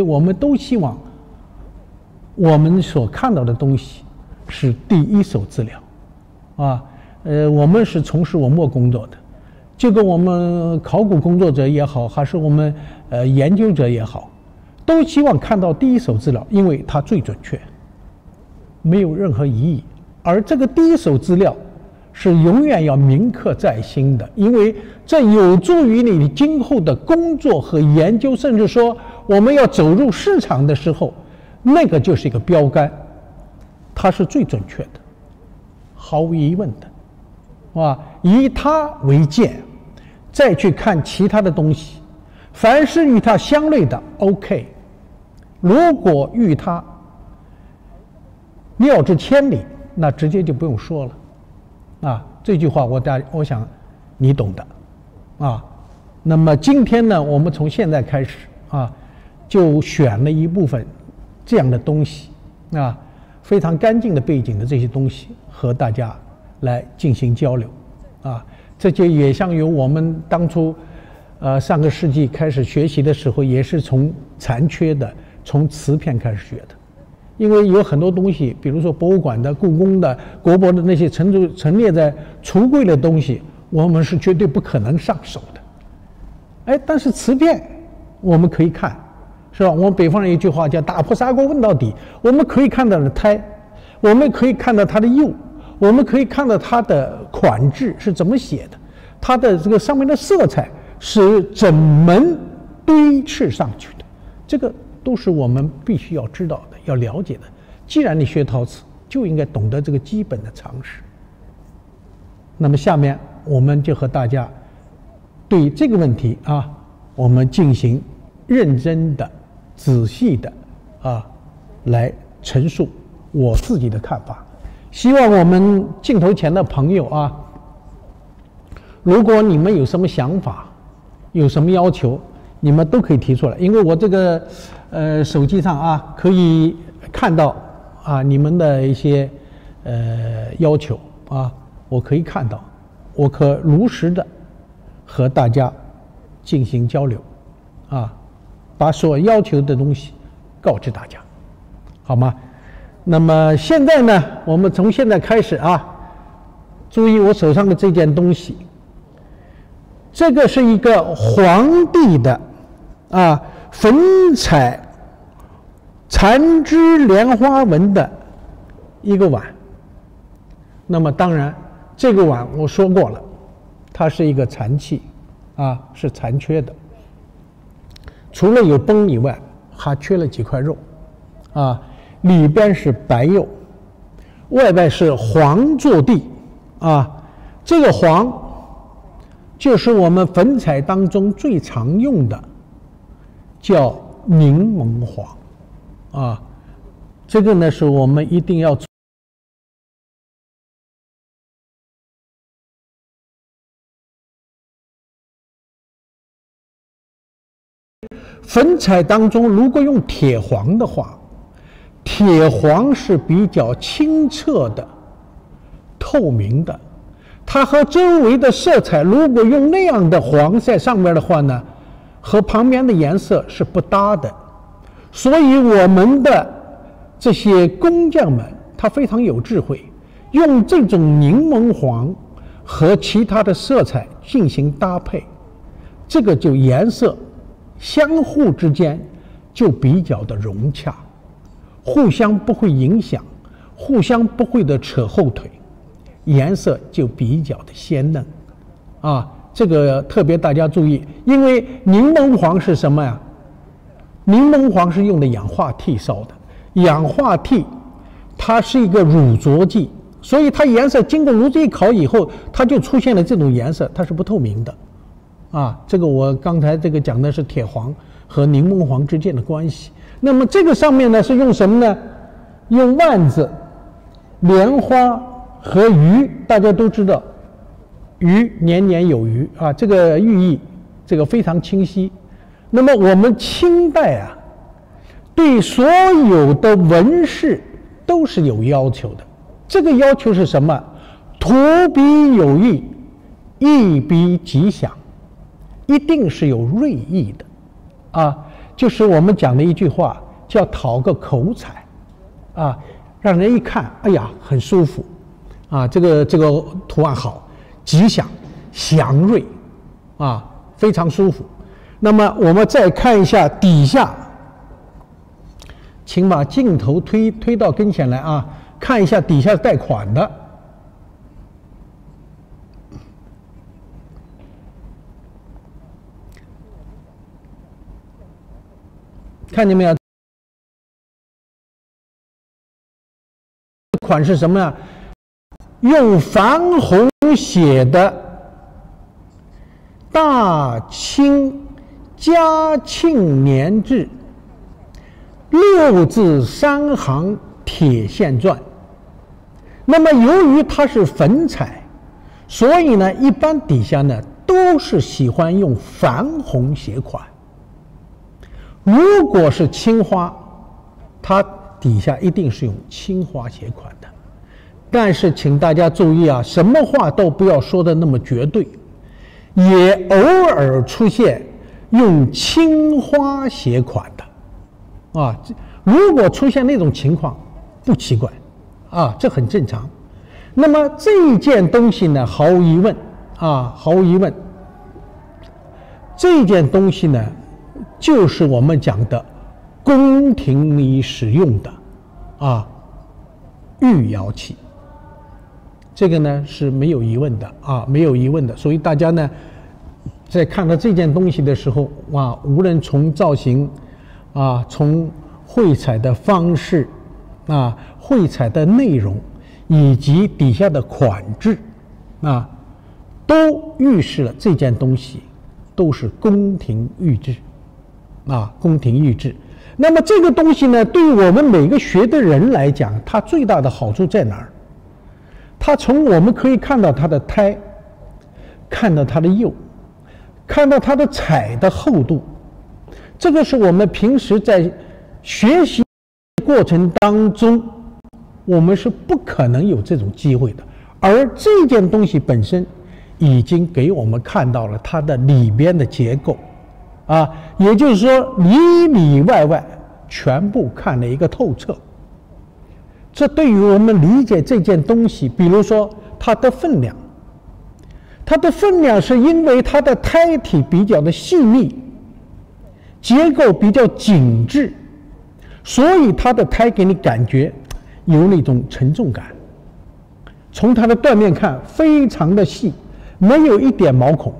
我们都希望我们所看到的东西是第一手资料，我们是从事文物工作的，就跟我们考古工作者也好，还是我们研究者也好，都希望看到第一手资料，因为它最准确，没有任何疑义。而这个第一手资料是永远要铭刻在心的，因为这有助于你今后的工作和研究，甚至说我们要走入市场的时候，那个就是一个标杆，它是最准确的，毫无疑问的，以它为鉴，再去看其他的东西，凡是与它相类的 OK， 如果与它谬之千里，那直接就不用说了。这句话我想你懂的。那么今天呢，我们从现在开始就选了一部分这样的东西，非常干净的背景的这些东西和大家来进行交流。这就也像于我们当初上个世纪开始学习的时候，也是从残缺的，从瓷片开始学的。因为有很多东西，比如说博物馆的、故宫的、国博的那些陈列在橱柜的东西，我们是绝对不可能上手的。但是瓷片我们可以看，是吧？我们北方人有一句话叫"打破砂锅问到底"，我们可以看到的胎，我们可以看到它的釉，我们可以看到它的款制是怎么写的，它的这个上面的色彩是怎么堆砌上去的，这个都是我们必须要知道的，要了解的。既然你学陶瓷，就应该懂得这个基本的常识。那么下面我们就和大家对这个问题我们进行认真的、仔细的来陈述我自己的看法。希望我们镜头前的朋友如果你们有什么想法，有什么要求，你们都可以提出来，因为我这个手机上可以看到你们的一些要求我可以看到，我可如实的和大家进行交流把所要求的东西告知大家，好吗？那么现在呢，我们从现在开始注意我手上的这件东西，这个是一个皇帝的粉彩缠枝莲花纹的一个碗。那么当然这个碗我说过了，它是一个残器是残缺的，除了有崩以外，还缺了几块肉里边是白釉，外边是黄坐地这个黄就是我们粉彩当中最常用的，叫柠檬黄这个呢是我们一定要粉彩当中如果用铁黄的话，铁黄是比较清澈的、透明的，它和周围的色彩如果用那样的黄在上面的话呢，和旁边的颜色是不搭的。所以我们的这些工匠们他非常有智慧，用这种柠檬黄和其他的色彩进行搭配，这个就颜色相互之间就比较的融洽，互相不会影响，互相不会的扯后腿，颜色就比较的鲜嫩这个特别大家注意，因为柠檬黄是什么呀？柠檬黄是用的氧化锑烧的，氧化锑它是一个乳浊剂，所以它颜色经过炉子一烤以后，它就出现了这种颜色，它是不透明的这个我刚才这个讲的是铁黄和柠檬黄之间的关系。那么这个上面呢是用什么呢？用万子、莲花和鱼，大家都知道鱼年年有余这个寓意这个非常清晰。那么我们清代对所有的纹饰都是有要求的，这个要求是什么？图笔有意，意笔吉祥，一定是有锐意的就是我们讲的一句话，叫讨个口彩，啊，让人一看，哎呀，很舒服，啊，这个图案好，吉祥、祥瑞，啊，非常舒服。那么我们再看一下底下，请把镜头推到跟前来啊，看一下底下贷款的。看见没有？款是什么呀？用矾红写的大清嘉庆年制6字3行铁线篆。那么由于它是粉彩，所以呢，一般底下呢都是喜欢用矾红写款。如果是青花，它底下一定是用青花写款的。但是请大家注意啊，什么话都不要说的那么绝对，也偶尔出现用青花写款的，啊，如果出现那种情况，不奇怪，啊，这很正常。那么这件东西呢，毫无疑问，啊，毫无疑问，这件东西呢，就是我们讲的宫廷里使用的啊御窑器，这个呢是没有疑问的啊，没有疑问的。所以大家呢在看到这件东西的时候，哇，无论从造型啊，从绘彩的方式啊，绘彩的内容以及底下的款制啊，都预示了这件东西都是宫廷御制。啊，宫廷御制。那么这个东西呢，对于我们每个学的人来讲，它最大的好处在哪儿？它从我们可以看到它的胎，看到它的釉，看到它的彩的厚度，这个是我们平时在学习过程当中，我们是不可能有这种机会的。而这件东西本身已经给我们看到了它的里边的结构。啊，也就是说，里里外外全部看了一个透彻。这对于我们理解这件东西，比如说它的分量，它的分量是因为它的胎体比较的细密，结构比较紧致，所以它的胎给你感觉有那种沉重感。从它的断面看，非常的细，没有一点毛孔。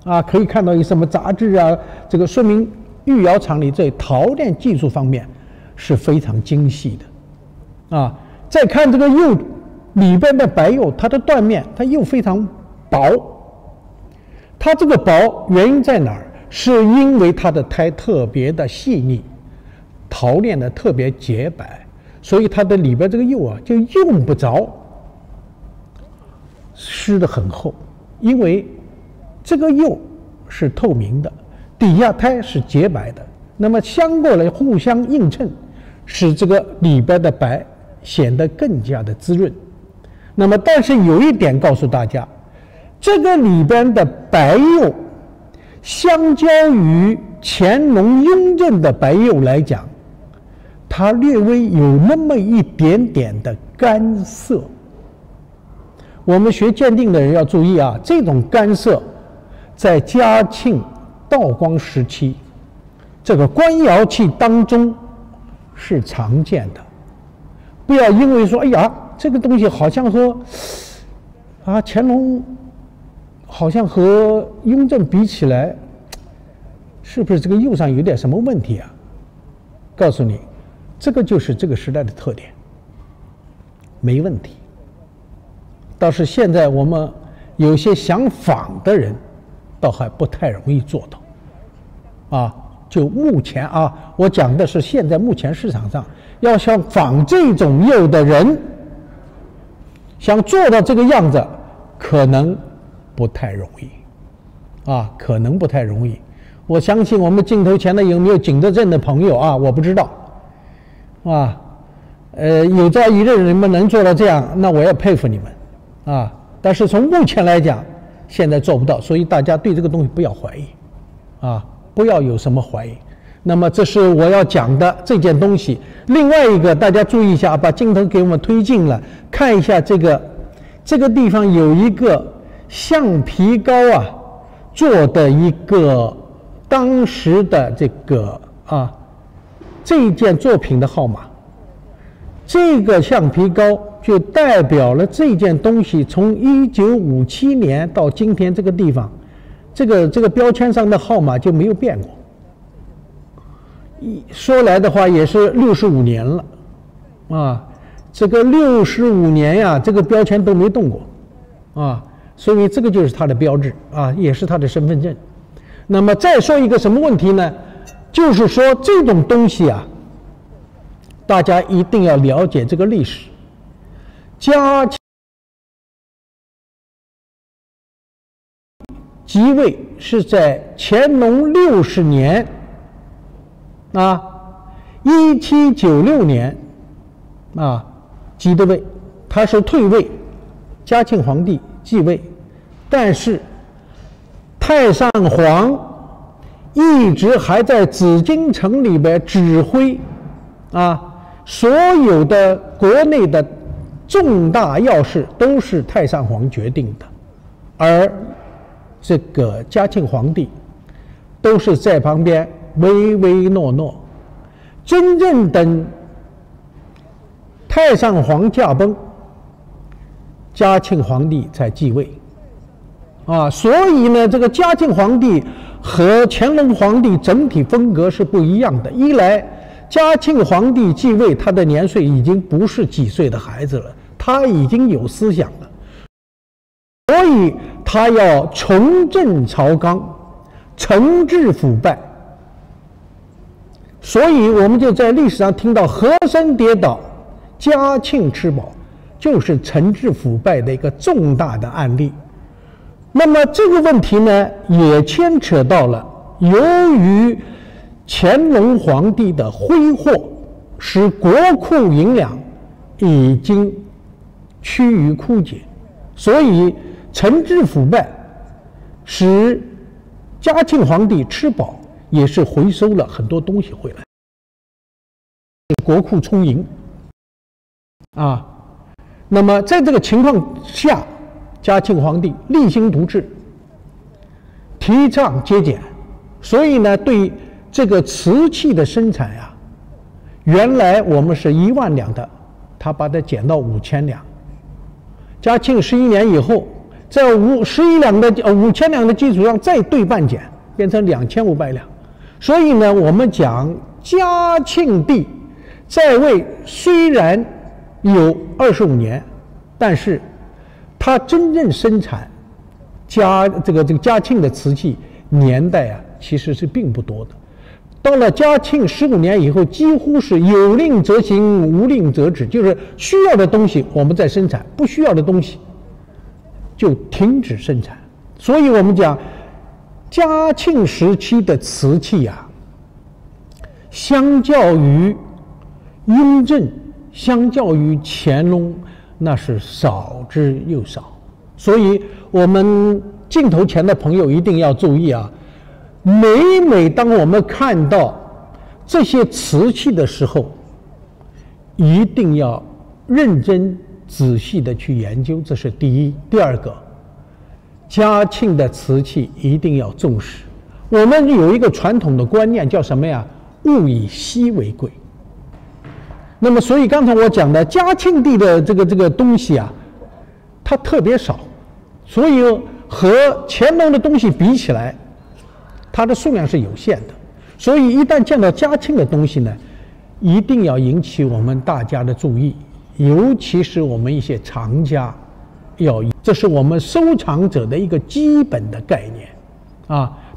啊，可以看到有什么杂质啊，这个说明御窑厂里在陶炼技术方面是非常精细的。啊，再看这个釉里边的白釉，它的断面，它釉非常薄。它这个薄原因在哪儿？是因为它的胎特别的细腻，陶炼的特别洁白，所以它的里边这个釉啊就用不着施得很厚，因为这个釉是透明的，底下胎是洁白的，那么相过来互相映衬，使这个里边的白显得更加的滋润。那么但是有一点告诉大家，这个里边的白釉相较于乾隆雍正的白釉来讲，它略微有那么一点点的干涩。我们学鉴定的人要注意啊，这种干涩在嘉庆、道光时期这个官窑器当中是常见的。不要因为说，哎呀，这个东西好像和乾隆好像和雍正比起来，是不是这个釉上有点什么问题啊？告诉你，这个就是这个时代的特点，没问题。倒是现在我们有些想仿的人，倒还不太容易做到。就目前我讲的是现在目前市场上要想仿这种釉的人，想做到这个样子，可能不太容易，可能不太容易。我相信我们镜头前的有没有景德镇的朋友我不知道，有朝一日你们能做到这样，那我也佩服你们，但是从目前来讲，现在做不到，所以大家对这个东西不要怀疑，不要有什么怀疑。那么这是我要讲的这件东西。另外一个，大家注意一下，把镜头给我们推进了，看一下这个地方有一个橡皮膏做的一个当时的这一件作品的号码。这个橡皮膏就代表了这件东西从1957年到今天这个地方，这个标签上的号码就没有变过。说来的话也是65年了这个65年呀，这个标签都没动过所以这个就是它的标志也是它的身份证。那么再说一个什么问题呢？就是说这种东西大家一定要了解这个历史。嘉庆即位是在乾隆60年1796年即的位，他是退位，嘉庆皇帝继位，但是太上皇一直还在紫禁城里边指挥所有的国内的重大要事都是太上皇决定的，而这个嘉庆皇帝都是在旁边唯唯诺诺。真正等太上皇驾崩，嘉庆皇帝才继位所以呢，这个嘉庆皇帝和乾隆皇帝整体风格是不一样的。一来嘉庆皇帝继位，他的年岁已经不是几岁的孩子了，他已经有思想了，所以他要重振朝纲，惩治腐败。所以我们就在历史上听到和珅跌倒，嘉庆吃饱，就是惩治腐败的一个重大的案例。那么这个问题呢，也牵扯到了由于乾隆皇帝的挥霍，使国库银两已经趋于枯竭，所以惩治腐败，使嘉庆皇帝吃饱，也是回收了很多东西回来，国库充盈那么在这个情况下，嘉庆皇帝励精图治，提倡节俭，所以呢，对这个瓷器的生产原来我们是1万两的，他把它减到5000两。嘉庆11年以后，在5000两的基础上再对半减，变成2500两。所以呢，我们讲嘉庆帝在位虽然有25年，但是他真正生产嘉庆的瓷器年代其实是并不多的。到了嘉庆15年以后，几乎是有令则行，无令则止，就是需要的东西我们在生产，不需要的东西就停止生产。所以我们讲嘉庆时期的瓷器相较于雍正，相较于乾隆，那是少之又少。所以我们镜头前的朋友一定要注意每当我们看到这些瓷器的时候，一定要认真仔细的去研究，这是第一。第二个，嘉庆的瓷器一定要重视。我们有一个传统的观念叫什么呀？物以稀为贵。那么所以刚才我讲的嘉庆帝的这个东西它特别少，所以和乾隆的东西比起来，它的数量是有限的。所以一旦见到嘉庆的东西呢，一定要引起我们大家的注意，尤其是我们一些藏家这是我们收藏者的一个基本的概念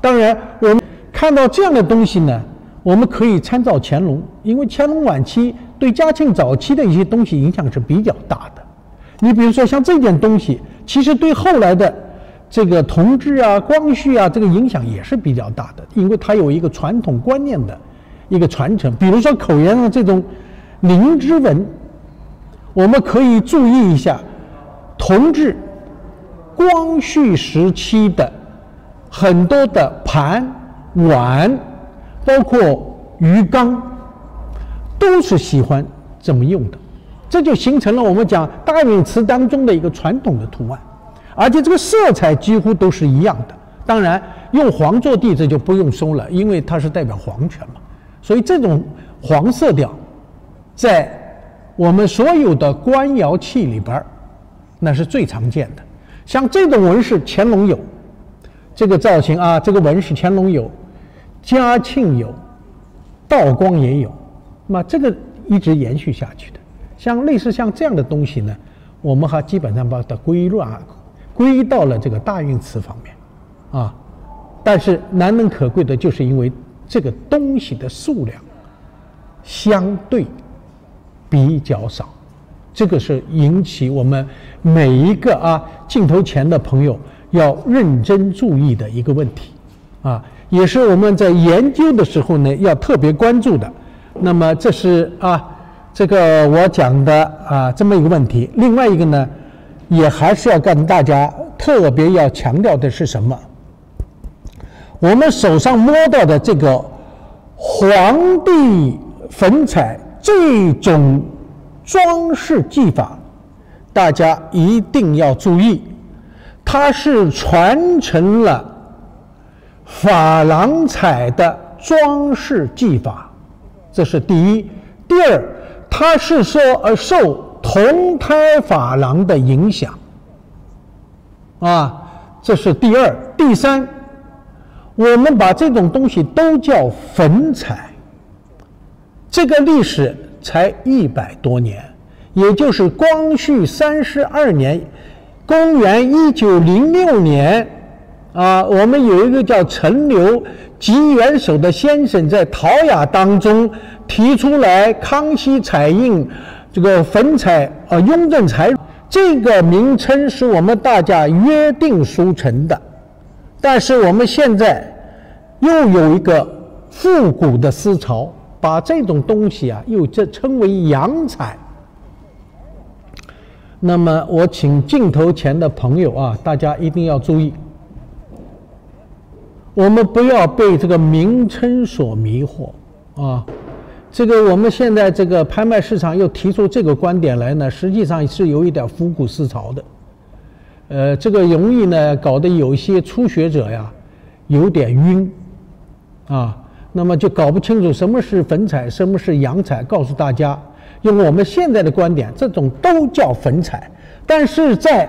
当然我们看到这样的东西呢，我们可以参照乾隆，因为乾隆晚期对嘉庆早期的一些东西影响是比较大的。你比如说像这件东西，其实对后来的这个同治光绪这个影响也是比较大的，因为它有一个传统观念的一个传承。比如说口沿上这种灵芝纹，我们可以注意一下同治、光绪时期的很多的盘碗，包括鱼缸，都是喜欢这么用的，这就形成了我们讲大运瓷当中的一个传统的图案，而且这个色彩几乎都是一样的。当然，用黄做地这就不用说了，因为它是代表皇权嘛，所以这种黄色调，在我们所有的官窑器里边，那是最常见的。像这种纹饰，乾隆有，这个造型啊，这个纹饰乾隆有，嘉庆有，道光也有，那么这个一直延续下去的。像类似像这样的东西呢，我们还基本上把它归到了这个大运瓷方面啊。但是难能可贵的就是因为这个东西的数量相对比较少，这个是引起我们每一个镜头前的朋友要认真注意的一个问题啊，也是我们在研究的时候呢要特别关注的。那么这是这个我讲的这么一个问题。另外一个呢，也还是要跟大家特别要强调的是什么？我们手上摸到的这个皇帝粉彩这种装饰技法，大家一定要注意，它是传承了珐琅彩的装饰技法，这是第一。第二，它是受铜胎珐琅的影响这是第二。第三，我们把这种东西都叫粉彩，这个历史才100多年，也就是光绪32年，公元1906年我们有一个叫陈留极元首的先生在陶雅当中提出来康熙彩印这个粉彩雍正彩，这个名称是我们大家约定俗成的。但是我们现在又有一个复古的思潮，把这种东西又称为洋彩。那么我请镜头前的朋友大家一定要注意，我们不要被这个名称所迷惑这个我们现在这个拍卖市场又提出这个观点来呢，实际上是有一点复古思潮的。这个容易呢搞得有一些初学者有点晕那么就搞不清楚什么是粉彩，什么是洋彩。告诉大家，用我们现在的观点，这种都叫粉彩，但是在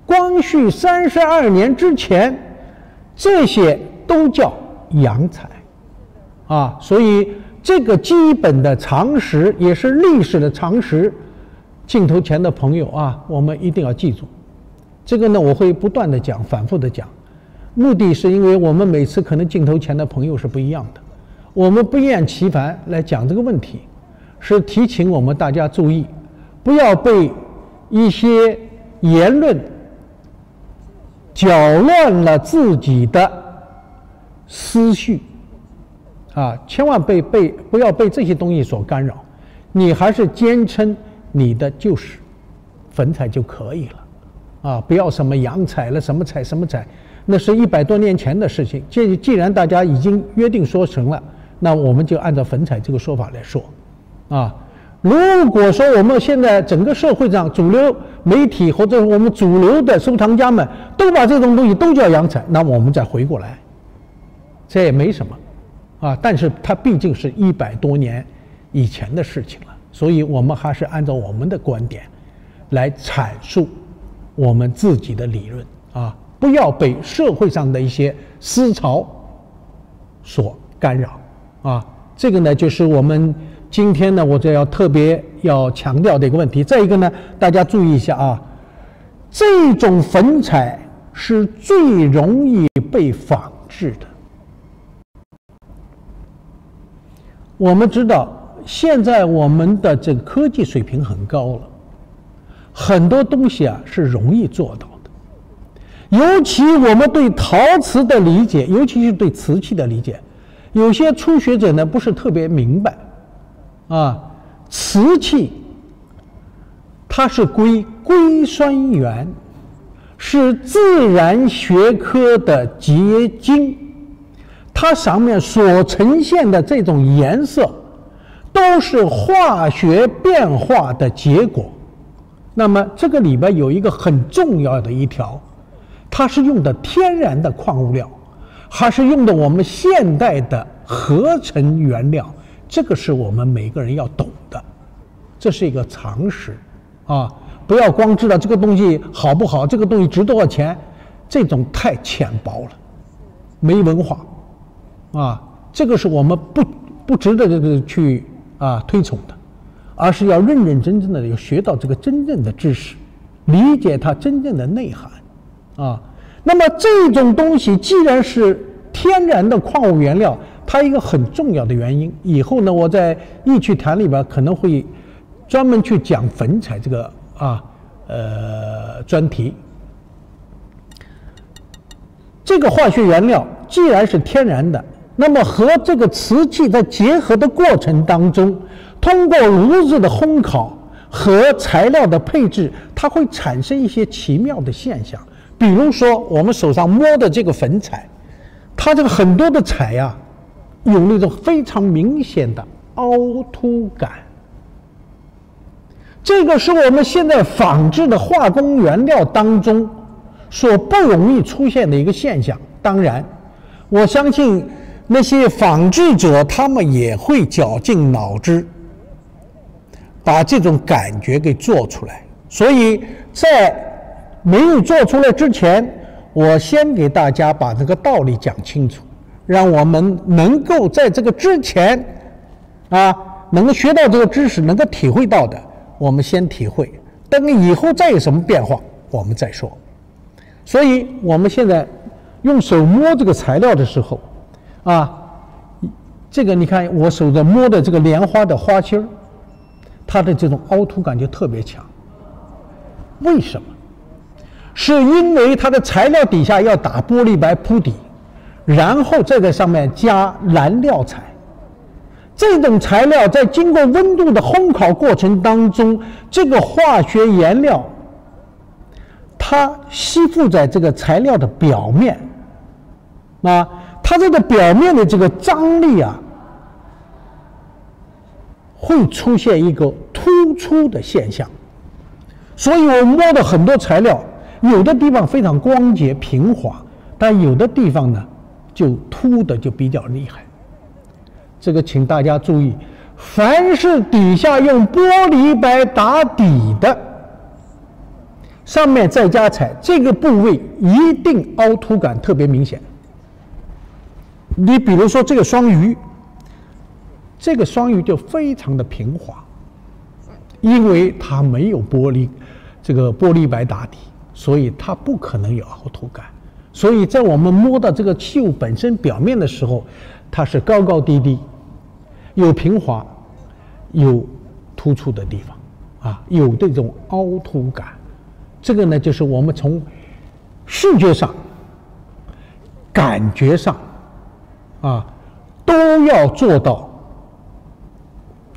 光绪32年之前，这些都叫洋彩所以这个基本的常识也是历史的常识，镜头前的朋友我们一定要记住。这个呢我会不断的讲，反复的讲，目的是因为我们每次可能镜头前的朋友是不一样的，我们不厌其烦来讲这个问题，是提醒我们大家注意，不要被一些言论搅乱了自己的思绪千万不要被这些东西所干扰，你还是坚称你的就是粉彩就可以了不要什么洋彩了，什么彩什么彩，那是100多年前的事情。既然大家已经约定说成了，那我们就按照粉彩这个说法来说如果说我们现在整个社会上主流媒体或者我们主流的收藏家们都把这种东西都叫洋彩，那我们再回过来，这也没什么但是它毕竟是100多年以前的事情了，所以我们还是按照我们的观点来阐述我们自己的理论不要被社会上的一些思潮所干扰这个呢就是我们今天呢我就要特别要强调的一个问题。再一个呢，大家注意一下这种粉彩是最容易被仿制的。我们知道现在我们的这个科技水平很高了，很多东西是容易做到的，尤其我们对陶瓷的理解，尤其是对瓷器的理解，有些初学者呢不是特别明白瓷器它是硅酸源，是自然学科的结晶，它上面所呈现的这种颜色，都是化学变化的结果。那么这个里边有一个很重要的一条，它是用的天然的矿物料，还是用的我们现代的合成原料？这个是我们每个人要懂的，这是一个常识啊！不要光知道这个东西好不好，这个东西值多少钱，这种太浅薄了，没文化啊！这个是我们不值得这个去推崇的，而是要认认真真的要学到这个真正的知识，理解它真正的内涵啊。那么这种东西既然是天然的矿物原料，它一个很重要的原因，以后呢我在易趣谈里边可能会专门去讲粉彩这个专题。这个化学原料既然是天然的，那么和这个瓷器在结合的过程当中，通过炉子的烘烤和材料的配置，它会产生一些奇妙的现象。比如说我们手上摸的这个粉彩，它这个很多的彩有那种非常明显的凹凸感，这个是我们现在仿制的化工原料当中所不容易出现的一个现象。当然我相信那些仿制者他们也会绞尽脑汁把这种感觉给做出来，所以在没有做出来之前，我先给大家把这个道理讲清楚，让我们能够在这个之前能够学到这个知识，能够体会到的我们先体会，等以后再有什么变化我们再说。所以我们现在用手摸这个材料的时候这个你看我手上摸的这个莲花的花心，它的这种凹凸感就特别强。为什么？是因为它的材料底下要打玻璃白铺底，然后再在上面加蓝料彩。这种材料在经过温度的烘烤过程当中，这个化学颜料它吸附在这个材料的表面，它这个表面的这个张力会出现一个突出的现象。所以我摸的很多材料，有的地方非常光洁平滑，但有的地方呢就凸的就比较厉害。这个请大家注意，凡是底下用玻璃白打底的，上面再加彩，这个部位一定凹凸感特别明显。你比如说这个双鱼，这个双鱼就非常的平滑，因为它没有玻璃白打底，所以它不可能有凹凸感。所以在我们摸到这个器物本身表面的时候，它是高高低低，有平滑，有突出的地方有这种凹凸感。这个呢就是我们从视觉上感觉上都要做到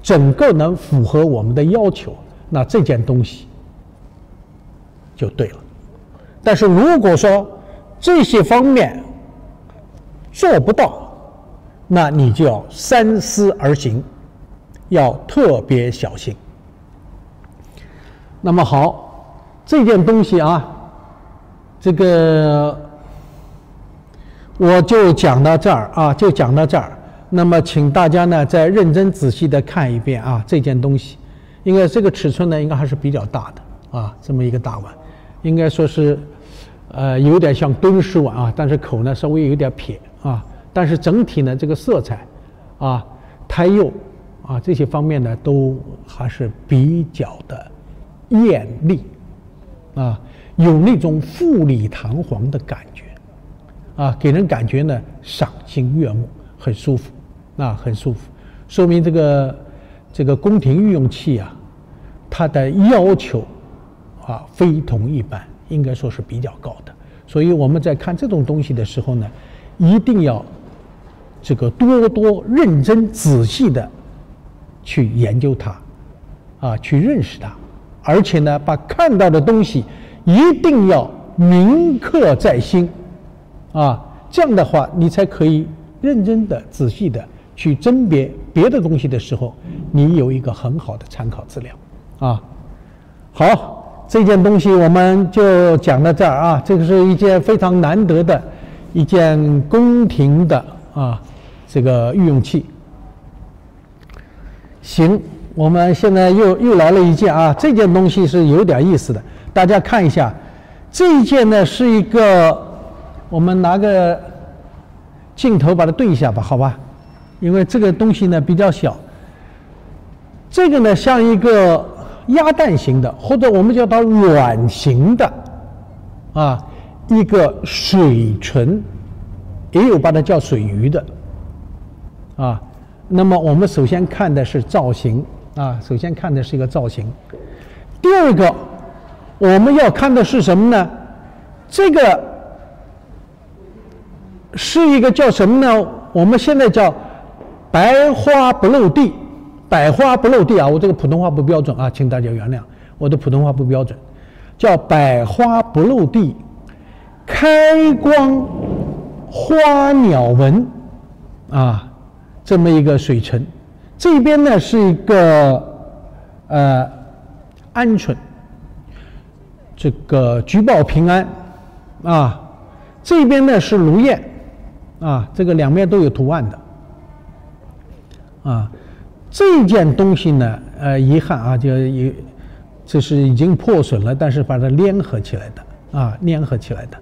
整个能符合我们的要求，那这件东西就对了。但是如果说这些方面做不到，那你就要三思而行，要特别小心。那么好，这件东西这个我就讲到这儿那么请大家呢再认真仔细的看一遍这件东西，应该这个尺寸呢应该还是比较大的这么一个大碗，应该说是有点像敦实碗但是口呢稍微有点撇但是整体呢这个色彩胎釉这些方面呢都还是比较的艳丽有那种富丽堂皇的感觉给人感觉呢赏心悦目，很舒服很舒服，说明这个宫廷御用器它的要求非同一般，应该说是比较高的。所以我们在看这种东西的时候呢，一定要这个多多认真仔细的去研究它去认识它，而且呢把看到的东西一定要铭刻在心这样的话你才可以认真的、仔细的去甄别别的东西的时候，你有一个很好的参考资料啊。好，这件东西我们就讲到这儿啊。这个是一件非常难得的一件宫廷的这个御用器。行，我们现在又来了一件啊，这件东西是有点意思的，大家看一下。这一件呢是一个，我们拿个镜头把它对一下吧，好吧？因为这个东西呢比较小。这个呢像一个鸭蛋型的，或者我们叫它卵形的一个水唇，也有把它叫水鱼的那么我们首先看的是造型首先看的是一个造型。第二个我们要看的是什么呢？这个是一个叫什么呢？我们现在叫白花不落地。百花不落地我这个普通话不标准请大家原谅，我的普通话不标准，叫百花不落地，开光花鸟纹这么一个水唇。这边呢是一个鹌鹑，这个菊报平安这边呢是芦燕这个两边都有图案的这件东西呢遗憾这是已经破损了，但是把它粘合起来的粘合起来的。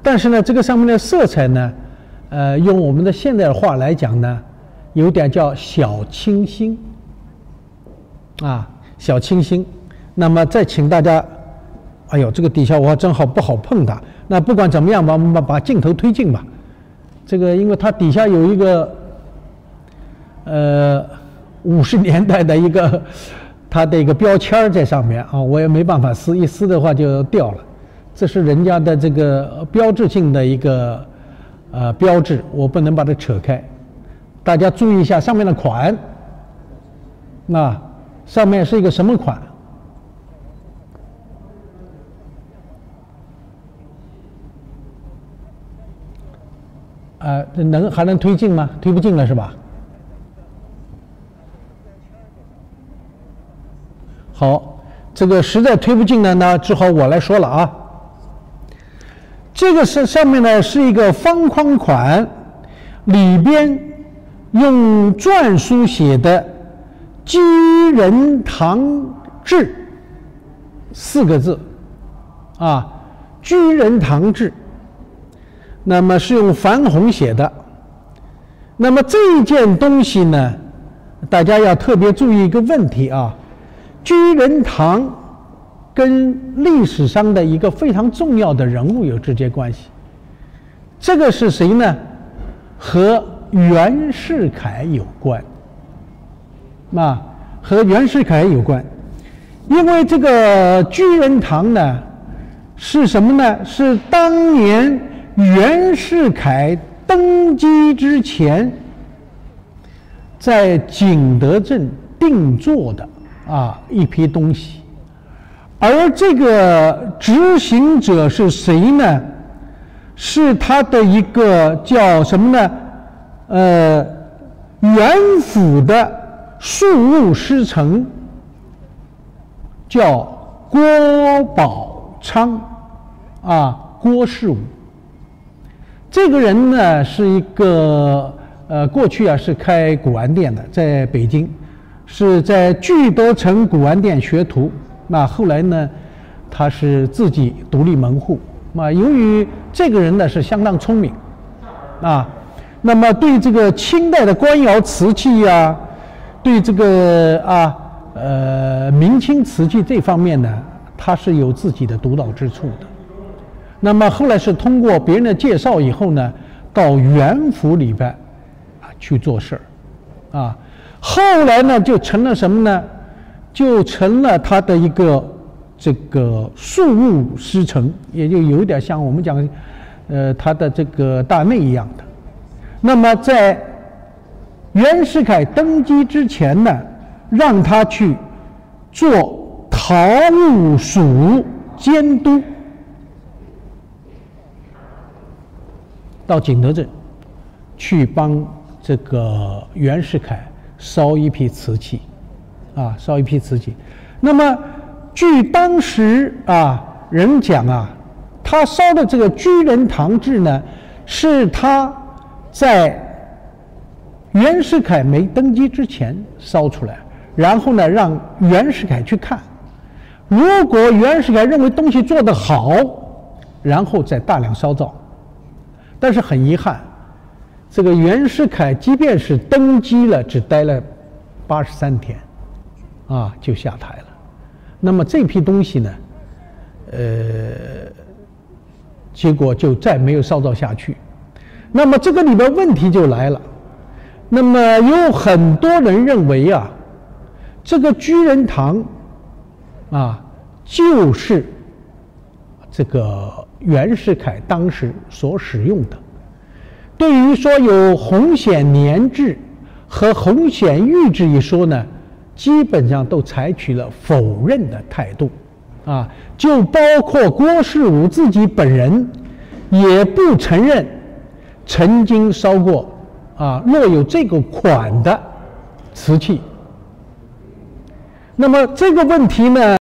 但是呢这个上面的色彩呢用我们的现代话来讲呢，有点叫小清新小清新。那么再请大家，哎呦，这个底下我正好不好碰它。那不管怎么样吧，我们把镜头推进吧。这个因为它底下有一个50年代的一个它的一个标签在上面我也没办法撕，一撕的话就掉了。这是人家的这个标志性的一个标志，我不能把它扯开。大家注意一下上面的款，上面是一个什么款？还能推进吗？推不进了是吧？好，这个实在推不进了呢，只好我来说了这个是上面呢是一个方框款，里边用篆书写的“居仁堂志”4个字居仁堂志。那么是用矾红写的。那么这一件东西呢，大家要特别注意一个问题居仁堂跟历史上的一个非常重要的人物有直接关系。这个是谁呢？和袁世凯有关和袁世凯有关。因为这个居仁堂呢是什么呢？是当年袁世凯登基之前在景德镇定做的一批东西。而这个执行者是谁呢？是他的一个叫什么呢？袁府的庶务师承，叫郭宝昌郭士武。这个人呢是一个过去是开古玩店的，在北京是在聚德城古玩店学徒。那后来呢他是自己独立门户。由于这个人呢是相当聪明那么对这个清代的官窑瓷器对这个明清瓷器这方面呢，他是有自己的独到之处的。那么后来是通过别人的介绍以后呢，到袁府里边去做事后来呢就成了什么呢？就成了他的一个这个庶务师承，也就有点像我们讲他的这个大内一样的。那么在袁世凯登基之前呢，让他去做陶务署监督，到景德镇去帮这个袁世凯烧一批瓷器，烧一批瓷器。那么据当时人讲他烧的这个居仁堂志呢，是他在袁世凯没登基之前烧出来，然后呢让袁世凯去看，如果袁世凯认为东西做得好，然后再大量烧造。但是很遗憾，这个袁世凯即便是登基了，只待了83天，就下台了。那么这批东西呢，结果就再没有烧造下去。那么这个里边问题就来了。那么有很多人认为这个居仁堂就是这个袁世凯当时所使用的。对于说有洪显年制和洪显玉制一说呢，基本上都采取了否认的态度就包括郭士武自己本人也不承认曾经烧过若有这个款的瓷器。那么这个问题呢